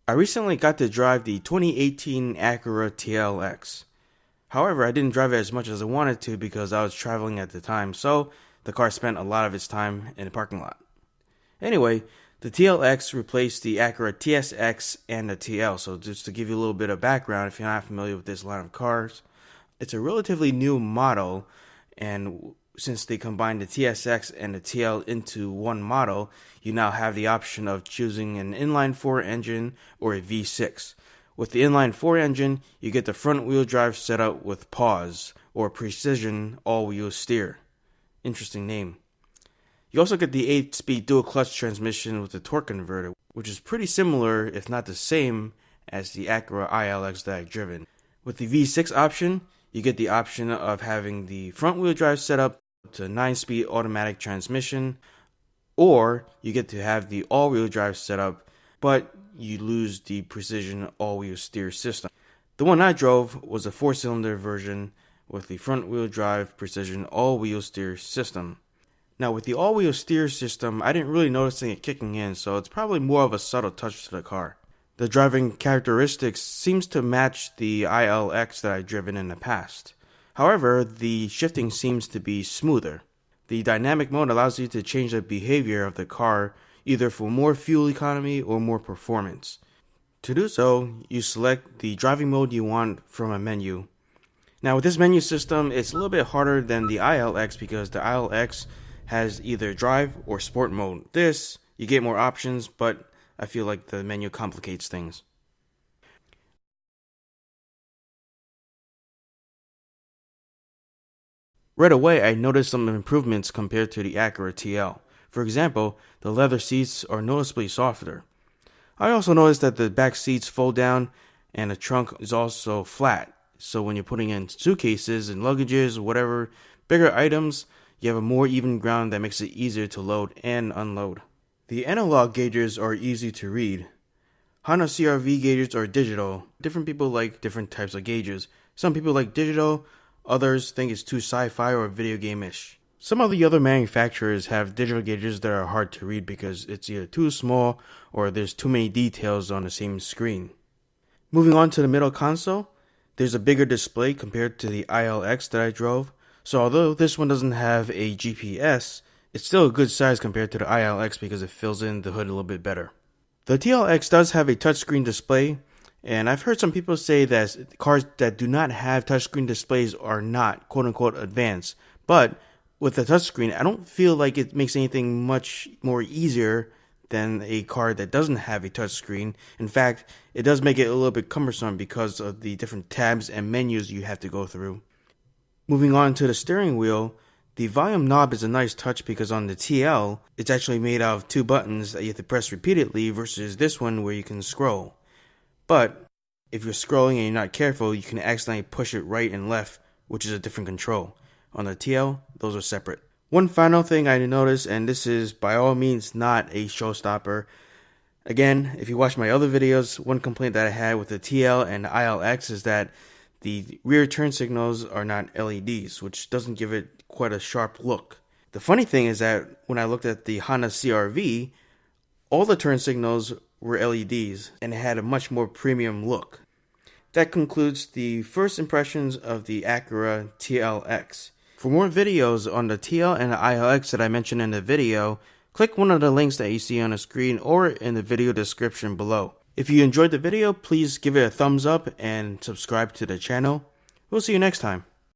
I recently got to drive the 2018 Acura TLX. However, I didn't drive it as much as I wanted to because I was traveling at the time, so the car spent a lot of its time in the parking lot. Anyway, the TLX replaced the Acura TSX and the TL, so just to give you a little bit of background if you're not familiar with this line of cars, it's a relatively new model, and since they combined the TSX and the TL into one model, you now have the option of choosing an inline-4 engine or a V6. With the inline-4 engine, you get the front-wheel drive setup with PAWS, or Precision All-Wheel Steer. Interesting name. You also get the 8-speed dual-clutch transmission with the torque converter, which is pretty similar, if not the same, as the Acura ILX that I've driven. With the V6 option, you get the option of having the front-wheel drive setup to 9-speed automatic transmission, or you get to have the all-wheel drive setup, but you lose the Precision All-Wheel Steer system. The one I drove was a 4-cylinder version with the front-wheel drive Precision All-Wheel Steer system. Now with the all-wheel steer system, I didn't really notice it kicking in, so it's probably more of a subtle touch to the car. The driving characteristics seems to match the ILX that I've driven in the past. However, the shifting seems to be smoother. The dynamic mode allows you to change the behavior of the car either for more fuel economy or more performance. To do so, you select the driving mode you want from a menu. Now with this menu system, it's a little bit harder than the ILX because the ILX has either drive or sport mode. This, you get more options, but I feel like the menu complicates things. Right away, I noticed some improvements compared to the Acura TL. For example, the leather seats are noticeably softer. I also noticed that the back seats fold down and the trunk is also flat. So when you're putting in suitcases and luggages, whatever, bigger items, you have a more even ground that makes it easier to load and unload. The analog gauges are easy to read. Honda CR-V gauges are digital. Different people like different types of gauges. Some people like digital, others think it's too sci-fi or video game-ish. Some of the other manufacturers have digital gauges that are hard to read because it's either too small or there's too many details on the same screen. Moving on to the middle console, there's a bigger display compared to the ILX that I drove. So although this one doesn't have a GPS, it's still a good size compared to the ILX because it fills in the hood a little bit better. The TLX does have a touchscreen display, and I've heard some people say that cars that do not have touchscreen displays are not quote-unquote advanced. But with the touchscreen, I don't feel like it makes anything much more easier than a car that doesn't have a touchscreen. In fact, it does make it a little bit cumbersome because of the different tabs and menus you have to go through. Moving on to the steering wheel, the volume knob is a nice touch because on the TL, it's actually made out of 2 buttons that you have to press repeatedly versus this one where you can scroll. But if you're scrolling and you're not careful, you can accidentally push it right and left, which is a different control. On the TL, those are separate. One final thing I noticed, and this is by all means not a showstopper. Again, if you watch my other videos, one complaint that I had with the TL and the ILX is that the rear turn signals are not LEDs, which doesn't give it quite a sharp look. The funny thing is that when I looked at the Honda CR-V, all the turn signals were LEDs and it had a much more premium look. That concludes the first impressions of the Acura TLX. For more videos on the TL and the ILX that I mentioned in the video, click one of the links that you see on the screen or in the video description below. If you enjoyed the video, please give it a thumbs up and subscribe to the channel. We'll see you next time.